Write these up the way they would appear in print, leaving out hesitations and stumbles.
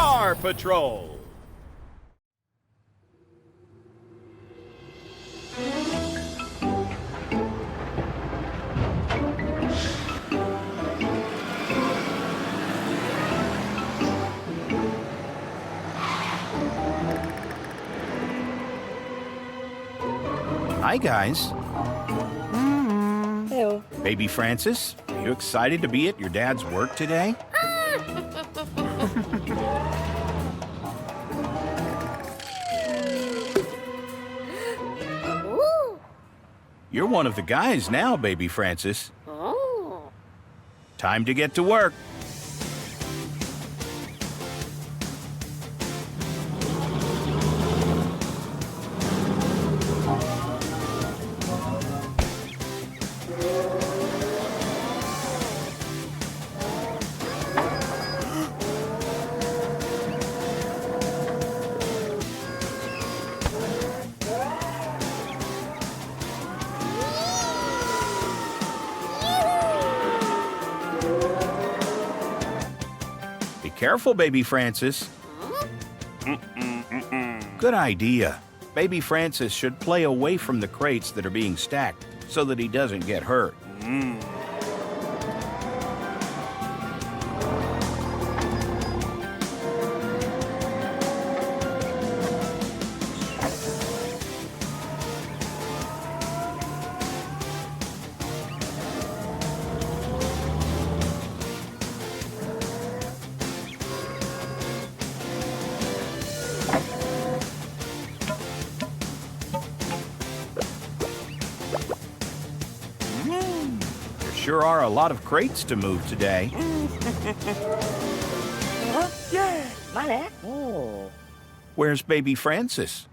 Car Patrol. Hi, guys. Hello. Baby Francis, are you excited to be at your dad's work today? Ooh. You're one of the guys now, Baby Francis. Oh. Time to get to work. Be careful, Baby Francis. Good idea. Baby Francis should play away from the crates that are being stacked so that he doesn't get hurt. There sure are a lot of crates to move today. Yeah. Vale. Oh. Where's Baby Francis?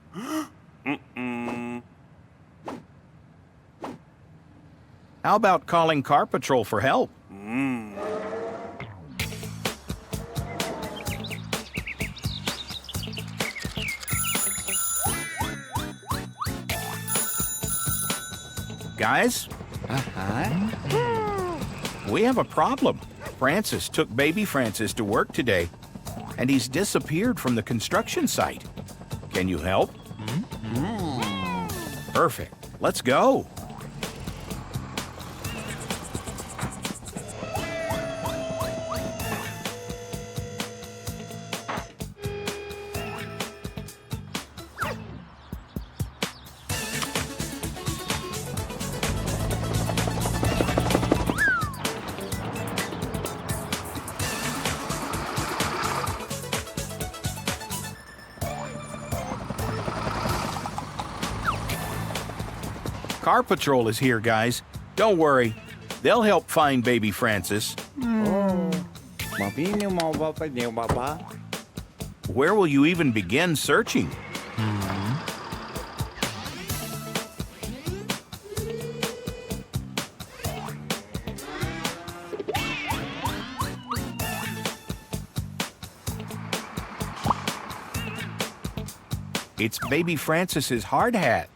How about calling Car Patrol for help? Guys, we have a problem. Francis took Baby Francis to work today, and he's disappeared from the construction site. Can you help? Perfect. Let's go. Car Patrol is here, guys. Don't worry. They'll help find Baby Francis. Where will you even begin searching? It's Baby Francis's hard hat.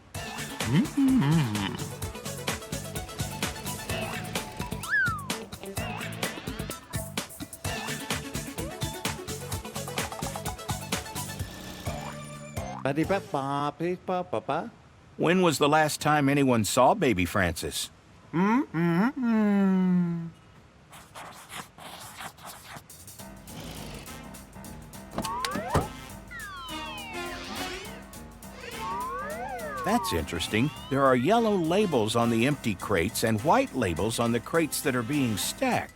When was the last time anyone saw Baby Francis? That's interesting. There are yellow labels on the empty crates and white labels on the crates that are being stacked.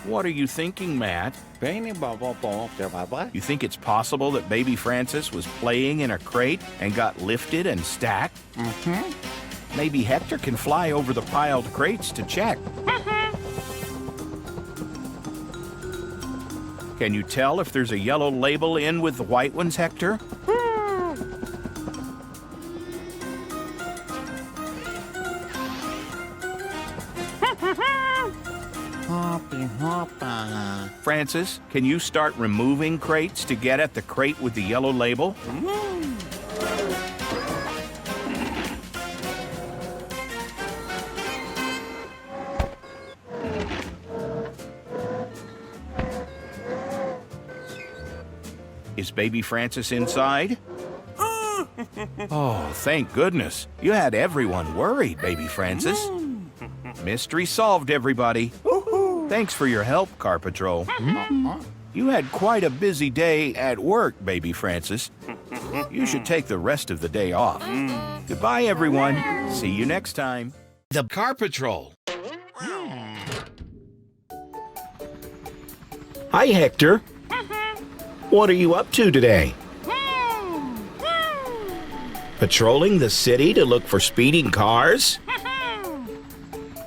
What are you thinking, Matt? You think it's possible that Baby Francis was playing in a crate and got lifted and stacked? Maybe Hector can fly over the piled crates to check. Can you tell if there's a yellow label in with the white ones, Hector? Francis, can you start removing crates to get at the crate with the yellow label? Is baby Francis inside? Oh, thank goodness. You had everyone worried, baby Francis. Mystery solved, everybody. Thanks for your help, Car Patrol. You had quite a busy day at work, baby Francis. You should take the rest of the day off. Goodbye, everyone. See you next time. The Car Patrol. Hi, Hector. What are you up to today? Patrolling the city to look for speeding cars?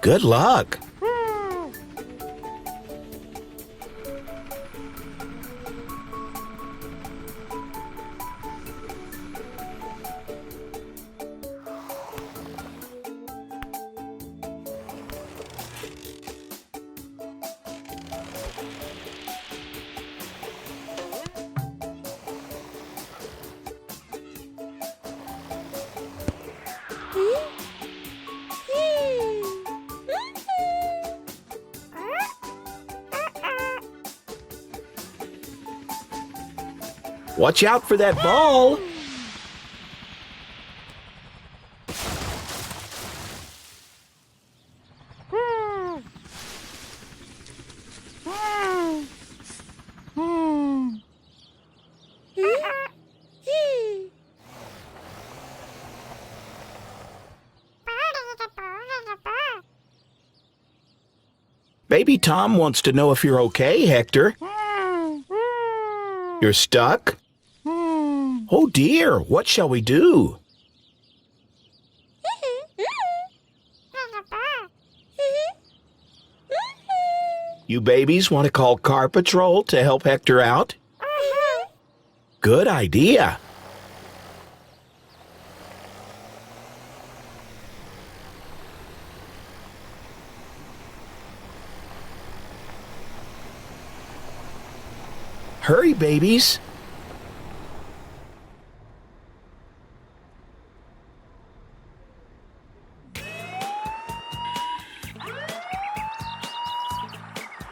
Good luck. Watch out for that ball. Baby Tom wants to know if you're okay, Hector. You're stuck? Oh dear, what shall we do? You babies want to call Car Patrol to help Hector out? Good idea. Hurry, babies.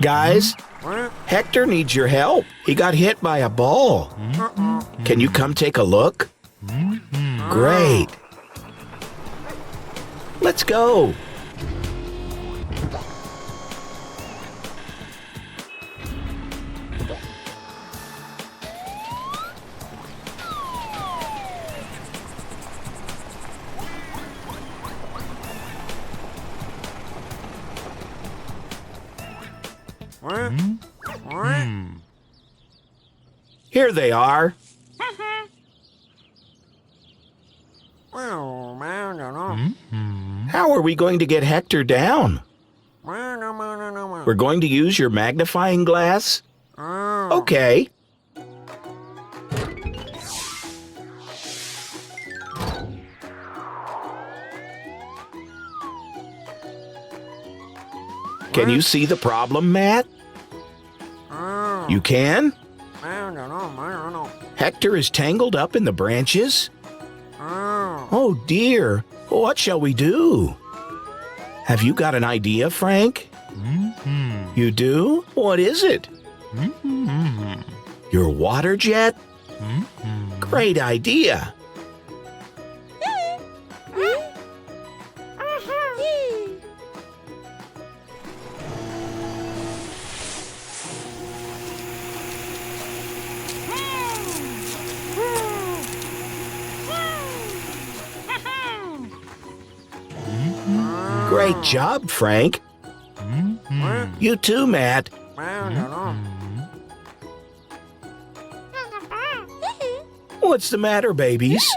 Guys, Hector needs your help. He got hit by a ball. Can you come take a look? Great. Let's go. Here they are. How are we going to get Hector down? We're going to use your magnifying glass? Okay. Can you see the problem, Matt? You can? Hector is tangled up in the branches? Oh dear, what shall we do? Have you got an idea, Frank? You do? What is it? Your water jet? Great idea. Great job, Frank. You too, Matt. What's the matter, babies?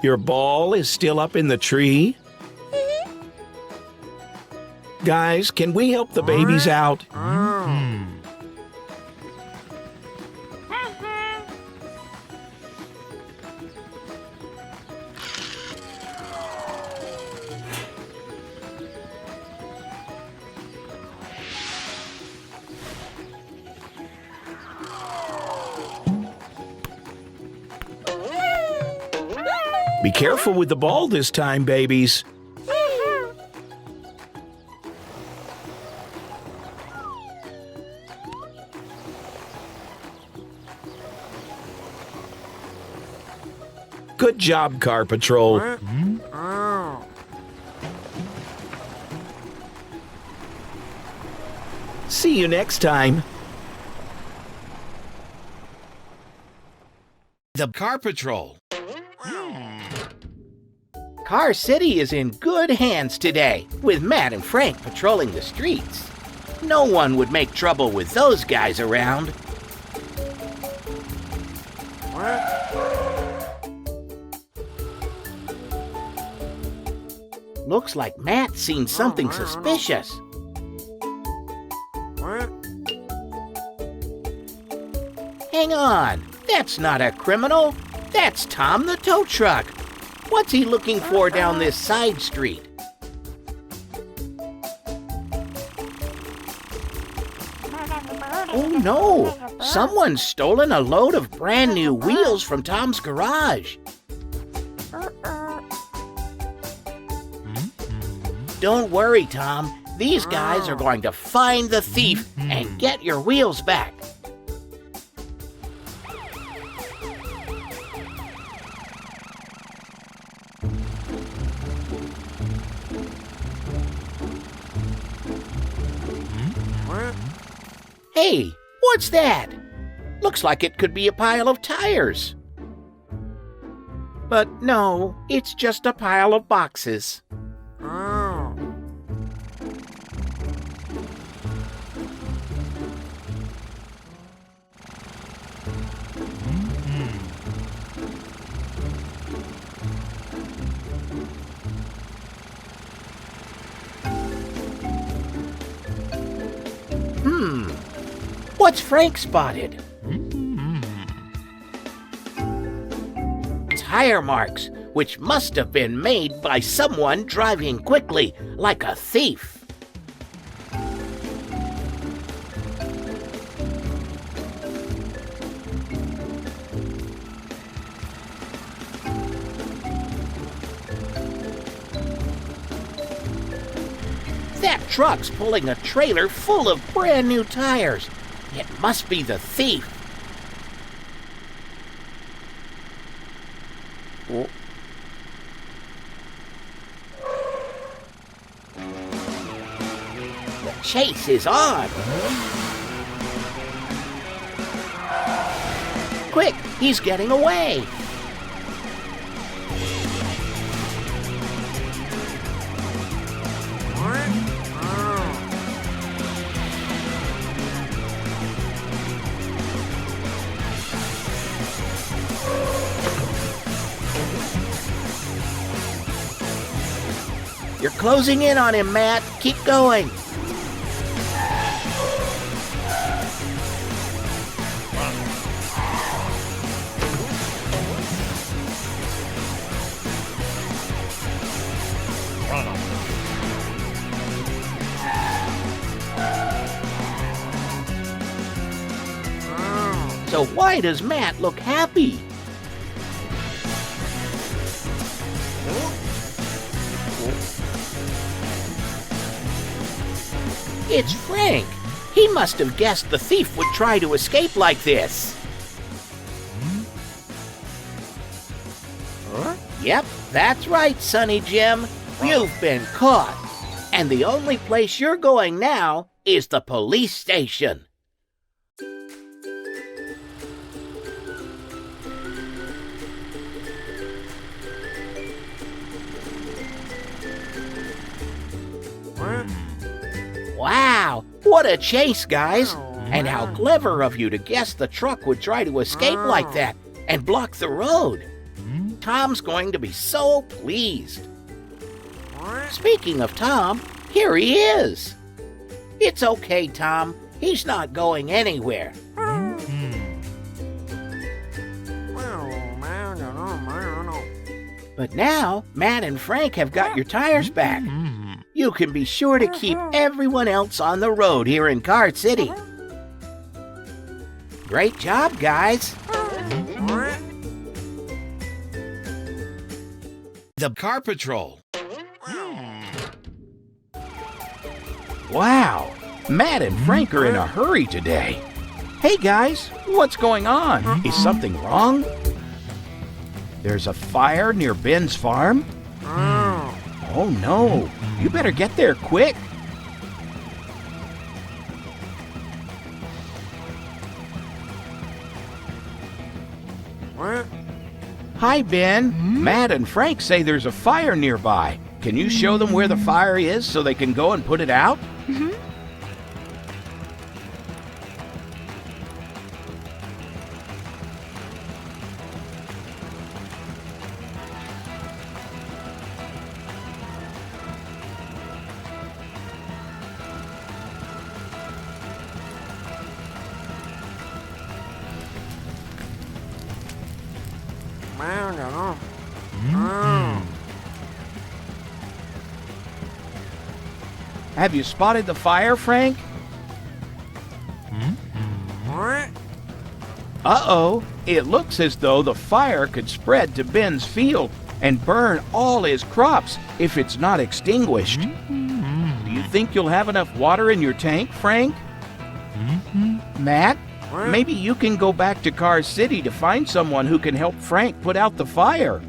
Your ball is still up in the tree? Guys, can we help the babies out? Be careful with the ball this time, babies. Good job, Car Patrol. See you next time. The Car Patrol. Car City is in good hands today, with Matt and Frank patrolling the streets. No one would make trouble with those guys around. Looks like Matt's seen something suspicious. Hang on, that's not a criminal. That's Tom the tow truck. What's he looking for down this side street? Oh no, someone's stolen a load of brand new wheels from Tom's garage. Don't worry, Tom. These guys are going to find the thief and get your wheels back. Hey, what's that? Looks like it could be a pile of tires. But no, it's just a pile of boxes. What's Frank spotted? Tire marks, which must have been made by someone driving quickly, like a thief. That truck's pulling a trailer full of brand new tires. It must be the thief. Oh. The chase is on. Quick, he's getting away. You're closing in on him, Matt. Keep going. So why does Matt look happy? It's Frank. He must have guessed the thief would try to escape like this. Yep, that's right, Sonny Jim. You've been caught. And the only place you're going now is the police station. Wow, what a chase, guys! And how clever of you to guess the truck would try to escape like that and block the road. Tom's going to be so pleased. Speaking of Tom, here he is. It's okay, Tom. He's not going anywhere. But now, Matt and Frank have got your tires back. You can be sure to keep everyone else on the road here in Car City. Great job, guys. The Car Patrol. Wow, Matt and Frank are in a hurry today. Hey guys, what's going on? Is something wrong? There's a fire near Ben's farm? Oh no, you better get there quick. Hi, Ben. Matt and Frank say there's a fire nearby. Can you show them where the fire is so they can go and put it out? Have you spotted the fire, Frank? Uh-oh, it looks as though the fire could spread to Ben's field and burn all his crops if it's not extinguished. Do you think you'll have enough water in your tank, Frank? Matt, maybe you can go back to Car City to find someone who can help Frank put out the fire.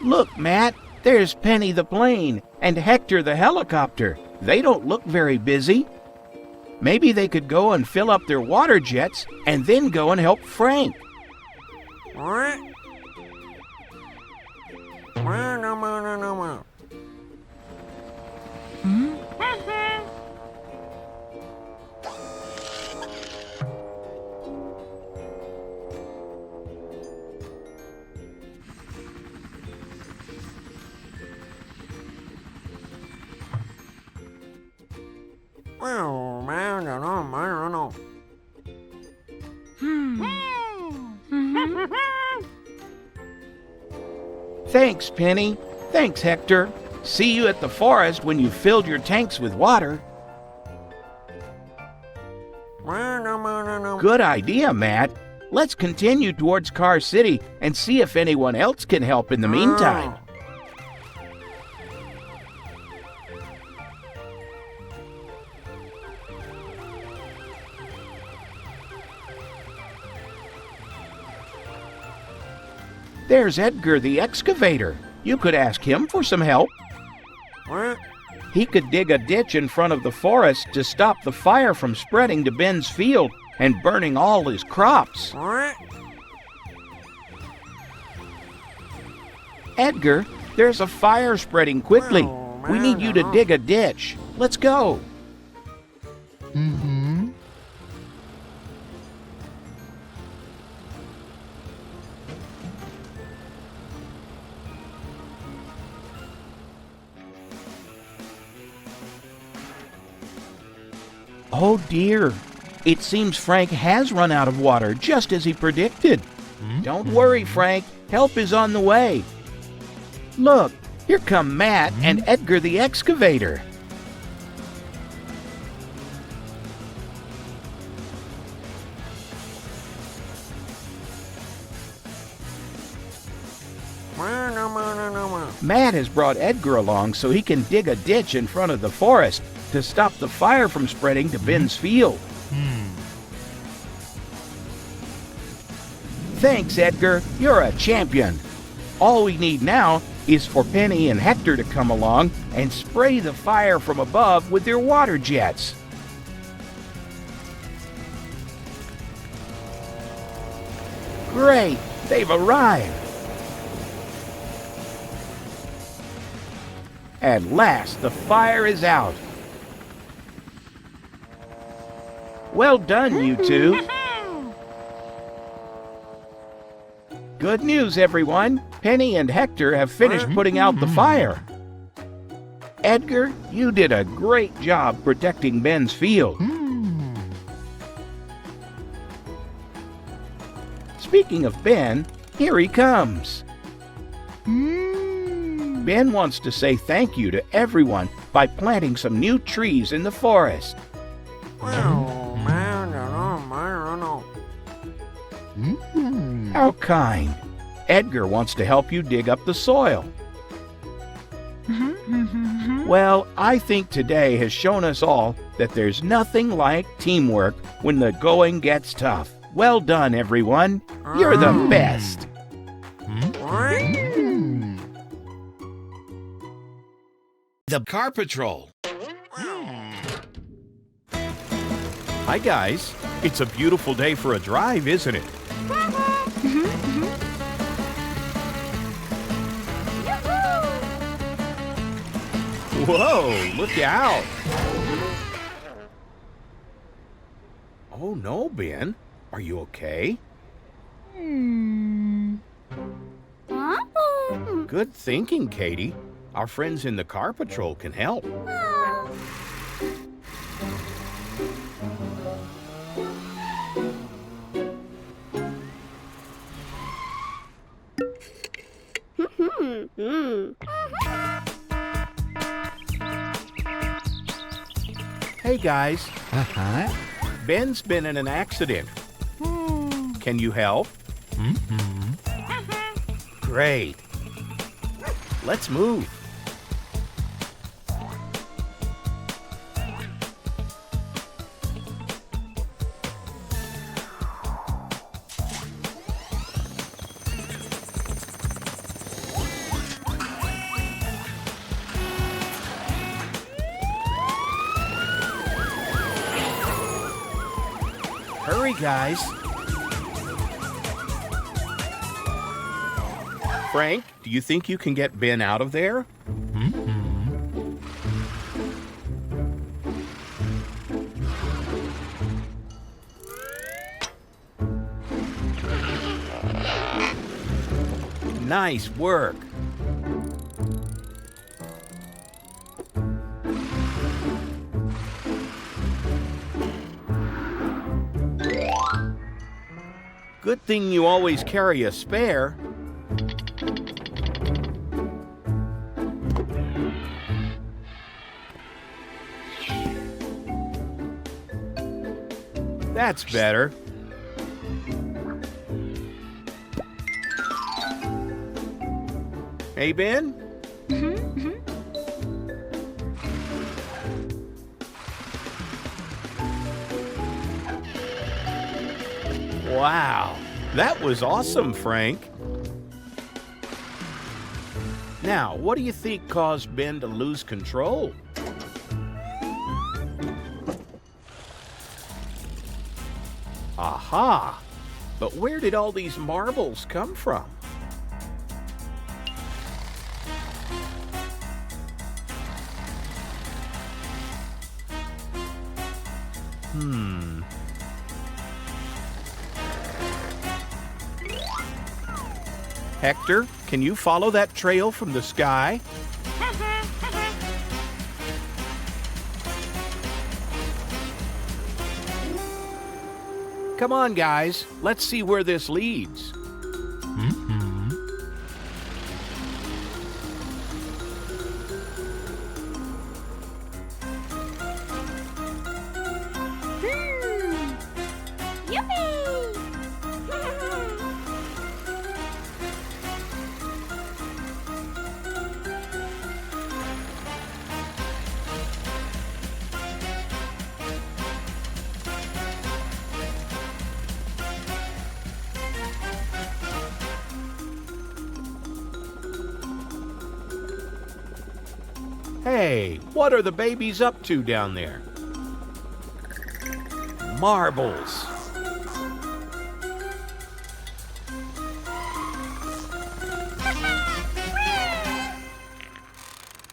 Look, Matt, there's Penny the plane and Hector the helicopter. They don't look very busy. Maybe they could go and fill up their water jets and then go and help Frank. Thanks, Penny. Thanks, Hector. See you at the forest when you've filled your tanks with water. Good idea, Matt. Let's continue towards Car City and see if anyone else can help in the meantime. There's Edgar the excavator. You could ask him for some help. He could dig a ditch in front of the forest to stop the fire from spreading to Ben's field and burning all his crops. Edgar, there's a fire spreading quickly. We need you to dig a ditch. Let's go. Oh dear, it seems Frank has run out of water just as he predicted. Don't worry, Frank, help is on the way. Look, here come Matt and Edgar the excavator. Matt has brought Edgar along so he can dig a ditch in front of the forest to stop the fire from spreading to Ben's field. Thanks, Edgar. You're a champion. All we need now is for Penny and Hector to come along and spray the fire from above with their water jets. Great! They've arrived. At last, the fire is out. Well done, you two. Good news, everyone. Penny and Hector have finished putting out the fire. Edgar, you did a great job protecting Ben's field. Speaking of Ben, here he comes. Ben wants to say thank you to everyone by planting some new trees in the forest. How kind. Edgar wants to help you dig up the soil. Well, I think today has shown us all that there's nothing like teamwork when the going gets tough. Well done, everyone. You're the best. The Car Patrol. Hi, guys. It's a beautiful day for a drive, isn't it? Whoa, look out. Oh, no, Ben. Are you okay? Good thinking, Katie. Our friends in the Car Patrol can help. Hey, guys. Ben's been in an accident. Can you help? Great. Let's move. Hurry, guys. Frank, do you think you can get Ben out of there? Nice work. Good thing you always carry a spare. That's better. Hey, Ben? Wow, that was awesome, Frank. Now, what do you think caused Ben to lose control? Aha! But where did all these marbles come from? Hector, can you follow that trail from the sky? Come on, guys. Let's see where this leads. Hey, what are the babies up to down there? Marbles.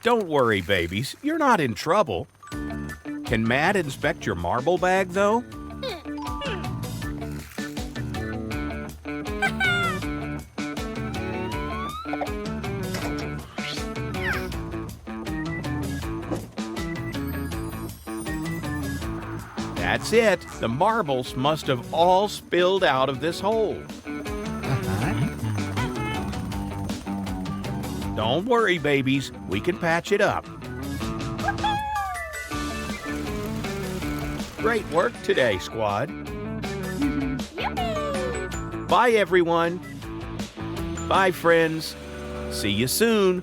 Don't worry, babies. You're not in trouble. Can Matt inspect your marble bag, though? That's it. The marbles must have all spilled out of this hole. Don't worry, babies. We can patch it up. Great work today, squad. Bye, everyone. Bye, friends. See you soon.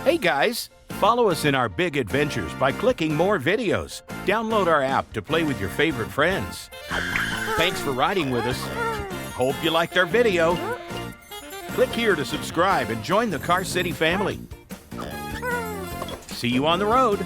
Hey, guys. Follow us in our big adventures by clicking more videos. Download our app to play with your favorite friends. Thanks for riding with us. Hope you liked our video. Click here to subscribe and join the Car City family. See you on the road.